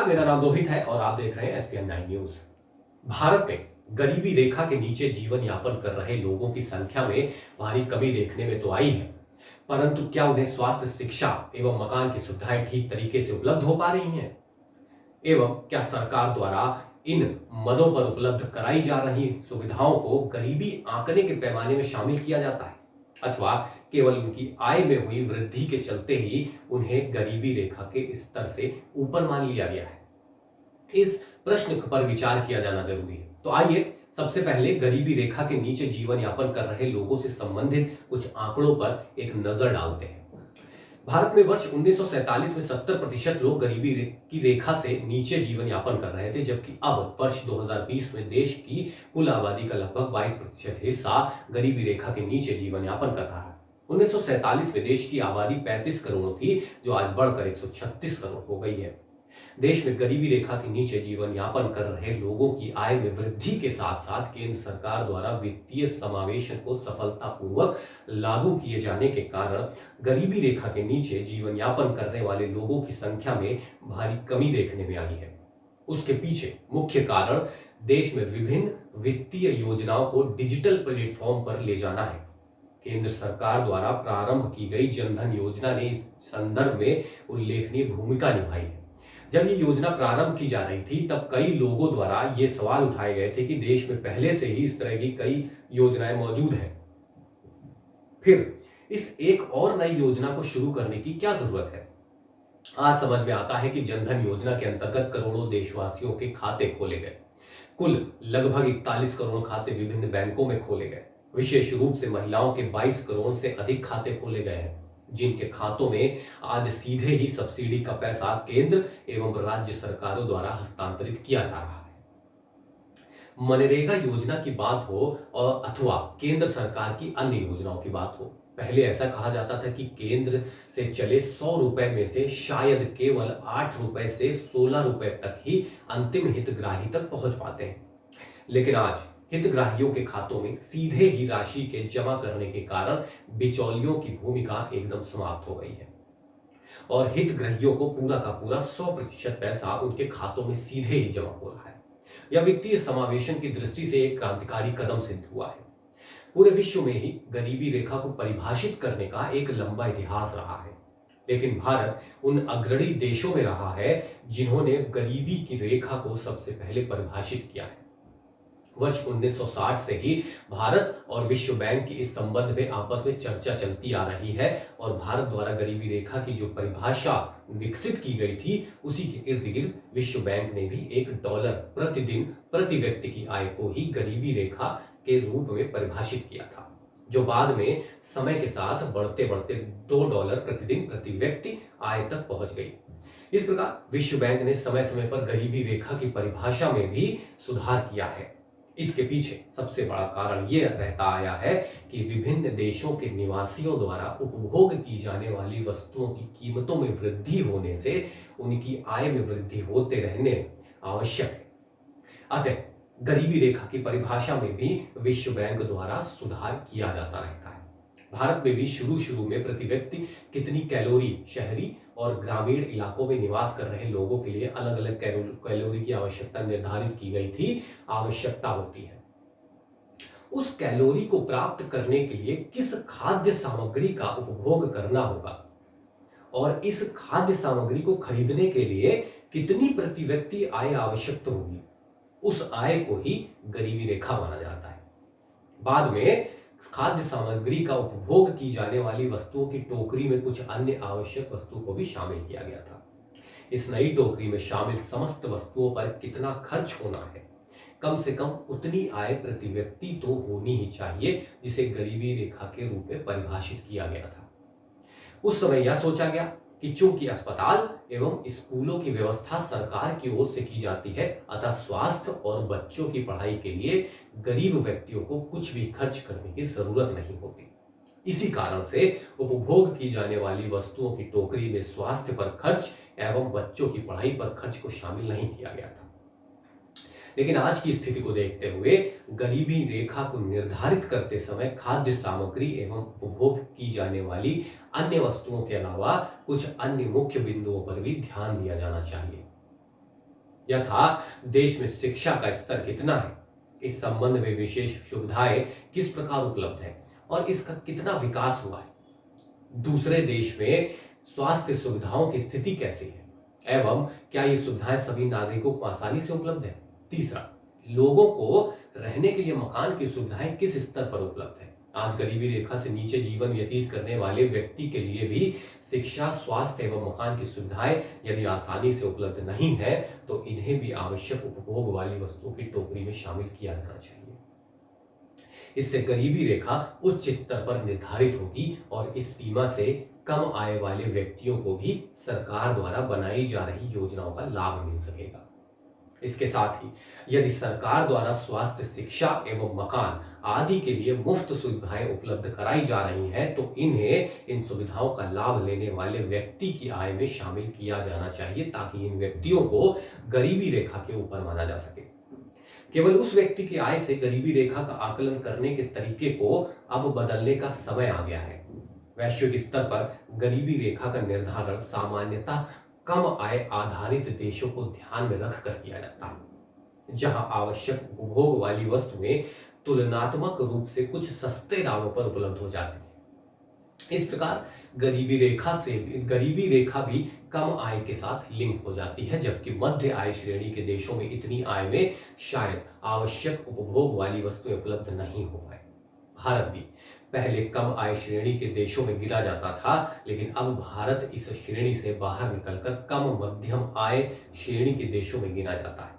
मेरा नाम रोहित है और आप देख रहे हैं एसपीएन 9 न्यूज। भारत में गरीबी रेखा के नीचे जीवन यापन कर रहे लोगों की संख्या में भारी कमी देखने में तो आई है, परंतु क्या उन्हें स्वास्थ्य, शिक्षा एवं मकान की सुविधाएं ठीक तरीके से उपलब्ध हो पा रही हैं? एवं क्या सरकार द्वारा इन मदों पर उपलब्ध कराई जा रही सुविधाओं को गरीबी आंकने के पैमाने में शामिल किया जाता है, अथवा केवल उनकी आय में हुई वृद्धि के चलते ही उन्हें गरीबी रेखा के स्तर से ऊपर मान लिया गया है? इस प्रश्न पर विचार किया जाना जरूरी है। तो आइए सबसे पहले गरीबी रेखा के नीचे जीवन यापन कर रहे लोगों से संबंधित कुछ आंकड़ों पर एक नजर डालते हैं। भारत में वर्ष 1947 में 70% लोग गरीबी की रेखा से नीचे जीवन यापन कर रहे थे, जबकि अब वर्ष 2020 में देश की कुल आबादी का लगभग 22% हिस्सा गरीबी रेखा के नीचे जीवन यापन कर रहा है। 1947 में देश की आबादी 35 करोड़ थी, जो आज बढ़कर 136 करोड़ हो गई है। देश में गरीबी रेखा के नीचे जीवन यापन कर रहे लोगों की आय में वृद्धि के साथ साथ केंद्र सरकार द्वारा वित्तीय समावेशन को सफलतापूर्वक लागू किए जाने के कारण गरीबी रेखा के नीचे जीवन यापन करने वाले लोगों की संख्या में भारी कमी देखने में आई है। उसके पीछे मुख्य कारण देश में विभिन्न वित्तीय योजनाओं को डिजिटल प्लेटफॉर्म पर ले जाना है। केंद्र सरकार द्वारा प्रारंभ की गई जनधन योजना ने इस संदर्भ में उल्लेखनीय भूमिका निभाई है। जब ये योजना प्रारंभ की जा रही थी, तब कई लोगों द्वारा ये सवाल उठाए गए थे कि देश में पहले से ही इस तरह की कई योजनाएं मौजूद हैं, फिर इस एक और नई योजना को शुरू करने की क्या जरूरत है? आज समझ में आता है कि जनधन योजना के अंतर्गत करोड़ों देशवासियों के खाते खोले गए। कुल लगभग 41 करोड़ खाते विभिन्न बैंकों में खोले गए। विशेष रूप से महिलाओं के 22 करोड़ से अधिक खाते खोले गए हैं, जिनके खातों में आज सीधे ही सब्सिडी का पैसा केंद्र एवं राज्य सरकारों द्वारा हस्तांतरित किया जा रहा है। मनरेगा योजना की बात हो और अथवा केंद्र सरकार की अन्य योजनाओं की बात हो, पहले ऐसा कहा जाता था कि केंद्र से चले 100 रुपए में से शायद केवल 8 रुपए से 16 रुपए तक ही अंतिम हितग्राही तक पहुंच पाते हैं। लेकिन आज हितग्राहियों के खातों में सीधे ही राशि के जमा करने के कारण बिचौलियों की भूमिका एकदम समाप्त हो गई है और हितग्राहियों को पूरा का पूरा 100% पैसा उनके खातों में सीधे ही जमा हो रहा है। यह वित्तीय समावेशन की दृष्टि से एक क्रांतिकारी कदम सिद्ध हुआ है। पूरे विश्व में ही गरीबी रेखा को परिभाषित करने का एक लंबा इतिहास रहा है, लेकिन भारत उन अग्रणी देशों में रहा है जिन्होंने गरीबी की रेखा को सबसे पहले परिभाषित किया है। वर्ष 1960 से ही भारत और विश्व बैंक की इस संबंध में आपस में चर्चा चलती आ रही है और भारत द्वारा गरीबी रेखा की जो परिभाषा विकसित की गई थी, उसी के इर्द गिर्द विश्व बैंक ने भी $1 प्रतिदिन प्रति व्यक्ति की आय को ही गरीबी रेखा के रूप में परिभाषित किया था, जो बाद में समय के साथ बढ़ते बढ़ते $2 प्रतिदिन प्रति व्यक्ति आय तक पहुंच गई। इस प्रकार विश्व बैंक ने समय समय पर गरीबी रेखा की परिभाषा में भी सुधार किया है। इसके पीछे सबसे बड़ा कारण यह रहता आया है कि विभिन्न देशों के निवासियों द्वारा उपभोग की जाने वाली वस्तुओं की कीमतों में वृद्धि होने से उनकी आय में वृद्धि होते रहने आवश्यक है। अतः गरीबी रेखा की परिभाषा में भी विश्व बैंक द्वारा सुधार किया जाता रहता है। भारत में भी शुरू में प्रति व्यक्ति कितनी कैलोरी शहरी और ग्रामीण इलाकों में निवास कर रहे लोगों के लिए अलग अलग कैलोरी की आवश्यकता निर्धारित की गई थी, आवश्यकता होती है। उस कैलोरी को प्राप्त करने के लिए किस खाद्य सामग्री का उपभोग करना होगा और इस खाद्य सामग्री को खरीदने के लिए कितनी प्रति व्यक्ति आय आवश्यक होगी, उस आय को ही गरीबी रेखा माना जाता है। बाद में खाद्य सामग्री का उपभोग की जाने वाली वस्तुओं की टोकरी में कुछ अन्य आवश्यक वस्तुओं को भी शामिल किया गया था। इस नई टोकरी में शामिल समस्त वस्तुओं पर कितना खर्च होना है, कम से कम उतनी आय प्रति व्यक्ति तो होनी ही चाहिए जिसे गरीबी रेखा के रूप में परिभाषित किया गया था। उस समय यह सोचा गया कि चूंकि अस्पताल एवं स्कूलों की व्यवस्था सरकार की ओर से की जाती है, अतः स्वास्थ्य और बच्चों की पढ़ाई के लिए गरीब व्यक्तियों को कुछ भी खर्च करने की जरूरत नहीं होती। इसी कारण से उपभोग की जाने वाली वस्तुओं की टोकरी में स्वास्थ्य पर खर्च एवं बच्चों की पढ़ाई पर खर्च को शामिल नहीं किया गया था। लेकिन आज की स्थिति को देखते हुए गरीबी रेखा को निर्धारित करते समय खाद्य सामग्री एवं उपभोग की जाने वाली अन्य वस्तुओं के अलावा कुछ अन्य मुख्य बिंदुओं पर भी ध्यान दिया जाना चाहिए। यथा देश में शिक्षा का स्तर कितना है, इस संबंध में विशेष सुविधाएं किस प्रकार उपलब्ध है और इसका कितना विकास हुआ है। दूसरे देश में स्वास्थ्य सुविधाओं की स्थिति कैसी है एवं क्या ये सुविधाएं सभी नागरिकों को आसानी से उपलब्ध है। तीसरा, लोगों को रहने के लिए मकान की सुविधाएं किस स्तर पर उपलब्ध है। आज गरीबी रेखा से नीचे जीवन व्यतीत करने वाले व्यक्ति के लिए भी शिक्षा, स्वास्थ्य एवं मकान की सुविधाएं यदि आसानी से उपलब्ध नहीं है तो इन्हें भी आवश्यक उपभोग वाली वस्तुओं की टोकरी में शामिल किया जाना चाहिए। इससे गरीबी रेखा उच्च स्तर पर निर्धारित होगी और इस सीमा से कम आय वाले व्यक्तियों को भी सरकार द्वारा बनाई जा रही योजनाओं का लाभ मिल सकेगा। इसके साथ ही यदि सरकार द्वारा स्वास्थ्य, शिक्षा एवं मकान आदि के लिए मुफ्त सुविधाएं उपलब्ध कराई जा रही हैं तो इन्हें इन सुविधाओं का लाभ लेने वाले व्यक्ति की आय में शामिल किया जाना चाहिए ताकि इन व्यक्तियों को गरीबी रेखा के ऊपर माना जा सके। केवल उस व्यक्ति की आय से गरीबी रेखा का आकलन करने के तरीके को अब बदलने का समय आ गया है। वैश्विक स्तर पर गरीबी रेखा का निर्धारण सामान्यतः कम आय आधारित देशों को ध्यान में रखकर किया जाता है, जहां आवश्यक उपभोग वाली वस्तुएं तुलनात्मक रूप से कुछ सस्ते दामों पर उपलब्ध हो जाती है। इस प्रकार गरीबी रेखा भी कम आय के साथ लिंक हो जाती है, जबकि मध्य आय श्रेणी के देशों में इतनी आय में शायद आवश्यक उपभोग वाली वस्तुएं उपलब्ध नहीं हो पाए। भारत भी पहले कम आय श्रेणी के देशों में गिरा जाता था, लेकिन अब भारत इस श्रेणी से बाहर निकलकर कम मध्यम आय श्रेणी के देशों में गिना जाता है।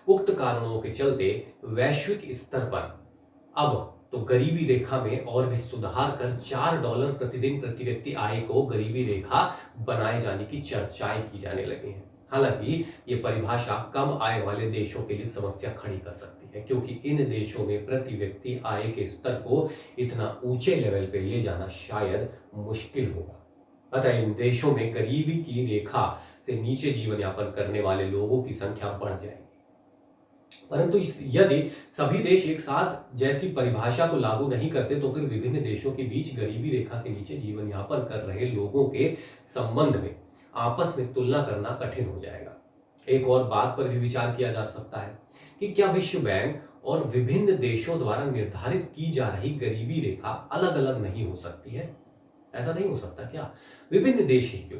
उक्त कारणों के चलते वैश्विक स्तर पर अब तो गरीबी रेखा में और भी सुधार कर $4 प्रतिदिन प्रति व्यक्ति आय को गरीबी रेखा बनाए जाने की चर्चाएं की जाने लगी हैं। हालांकि ये परिभाषा कम आय वाले देशों के लिए समस्या खड़ी कर सकती है, क्योंकि इन देशों में प्रति व्यक्ति आय के स्तर को इतना ऊंचे लेवल पे ले जाना शायद मुश्किल होगा। अतः इन देशों में गरीबी की रेखा से नीचे जीवन यापन करने वाले लोगों की संख्या बढ़ जाएगी। परंतु यदि सभी देश एक साथ जैसी परिभाषा को लागू नहीं करते तो फिर विभिन्न देशों के बीच गरीबी रेखा के नीचे जीवन यापन कर रहे लोगों के संबंध में आपस में तुलना करना कठिन हो जाएगा। एक और बात पर भी विचार किया जा सकता है कि क्या विश्व बैंक और विभिन्न देशों द्वारा निर्धारित की जा रही गरीबी रेखा अलग अलग नहीं हो सकती है। ऐसा नहीं हो सकता क्या? विभिन्न देश ही क्यों,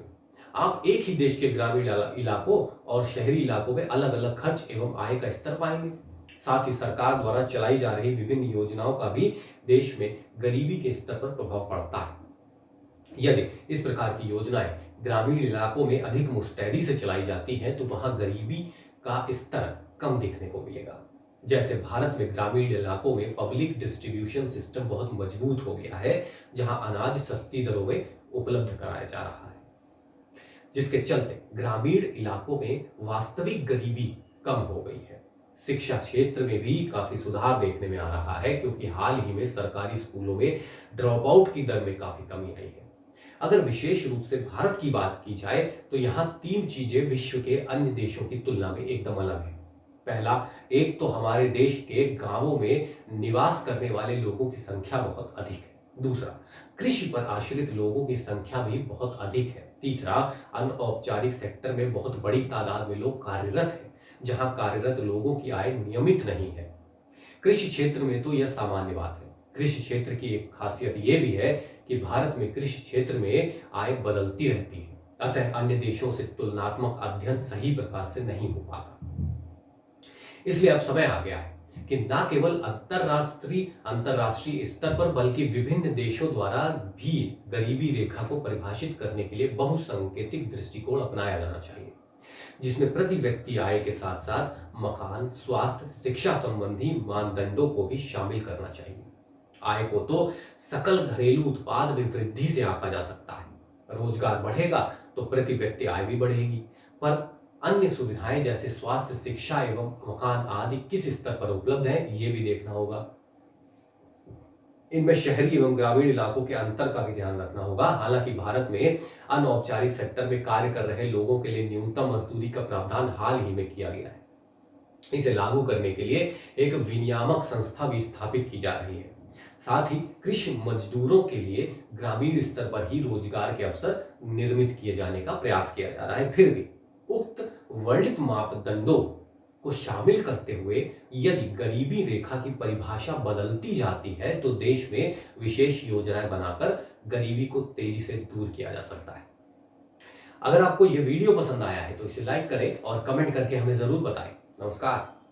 आप एक ही देश के ग्रामीण इलाकों और शहरी इलाकों में अलग अलग खर्च एवं आय का स्तर पाएंगे। साथ ही सरकार द्वारा चलाई जा रही विभिन्न योजनाओं का भी देश में गरीबी के स्तर पर प्रभाव पड़ता है। यदि इस प्रकार की योजनाएं ग्रामीण इलाकों में अधिक मुस्तैदी से चलाई जाती हैं तो वहां गरीबी का स्तर कम देखने को मिलेगा। जैसे भारत में ग्रामीण इलाकों में पब्लिक डिस्ट्रीब्यूशन सिस्टम बहुत मजबूत हो गया है, जहां अनाज सस्ती दरों में उपलब्ध कराया जा रहा है, जिसके चलते ग्रामीण इलाकों में वास्तविक गरीबी कम हो गई है। शिक्षा क्षेत्र में भी काफी सुधार देखने में आ रहा है, क्योंकि हाल ही में सरकारी स्कूलों में ड्रॉप आउट की दर में काफी कमी आई है। अगर विशेष रूप से भारत की बात की जाए तो यहाँ 3 चीजें विश्व के अन्य देशों की तुलना में एकदम अलग है। पहला, एक तो हमारे देश के गांवों में निवास करने वाले लोगों की संख्या बहुत अधिक है। दूसरा, कृषि पर आश्रित लोगों की संख्या भी बहुत अधिक है। तीसरा, अनौपचारिक सेक्टर में बहुत बड़ी तादाद में लोग कार्यरत हैं, जहां कार्यरत लोगों की आय नियमित नहीं है। कृषि क्षेत्र में तो यह सामान्य बात है। कृषि क्षेत्र की एक खासियत यह भी है कि भारत में कृषि क्षेत्र में आय बदलती रहती है, अतः अन्य देशों से तुलनात्मक अध्ययन सही प्रकार से नहीं हो पाता। इसलिए अब समय आ गया है कि न केवल अंतरराष्ट्रीय स्तर पर बल्कि विभिन्न देशों द्वारा भी गरीबी रेखा को परिभाषित करने के लिए बहुसंकेतिक दृष्टिकोण अपनाया जाना चाहिए, जिसमें प्रति व्यक्ति आय के साथ साथ मकान, स्वास्थ्य, शिक्षा संबंधी मानदंडों को भी शामिल करना चाहिए। आय को तो सकल घरेलू उत्पाद में वृद्धि से आंका जा सकता है। रोजगार बढ़ेगा तो प्रति व्यक्ति आय भी बढ़ेगी, पर अन्य सुविधाएं जैसे स्वास्थ्य, शिक्षा एवं मकान आदि किस स्तर पर उपलब्ध है ये भी देखना होगा। इनमें शहरी एवं ग्रामीण इलाकों के अंतर का भी ध्यान रखना होगा। हालांकि भारत में अनौपचारिक सेक्टर में कार्य कर रहे लोगों के लिए न्यूनतम मजदूरी का प्रावधान हाल ही में किया गया है। इसे लागू करने के लिए एक विनियामक संस्था भी स्थापित की जा रही है। साथ ही कृषि मजदूरों के लिए ग्रामीण स्तर पर ही रोजगार के अवसर निर्मित किए जाने का प्रयास किया जा रहा है। फिर भी उक्त वर्णित मापदंडों को शामिल करते हुए यदि गरीबी रेखा की परिभाषा बदलती जाती है तो देश में विशेष योजनाएं बनाकर गरीबी को तेजी से दूर किया जा सकता है। अगर आपको यह वीडियो पसंद आया है तो इसे लाइक करें और कमेंट करके हमें जरूर बताएं। नमस्कार।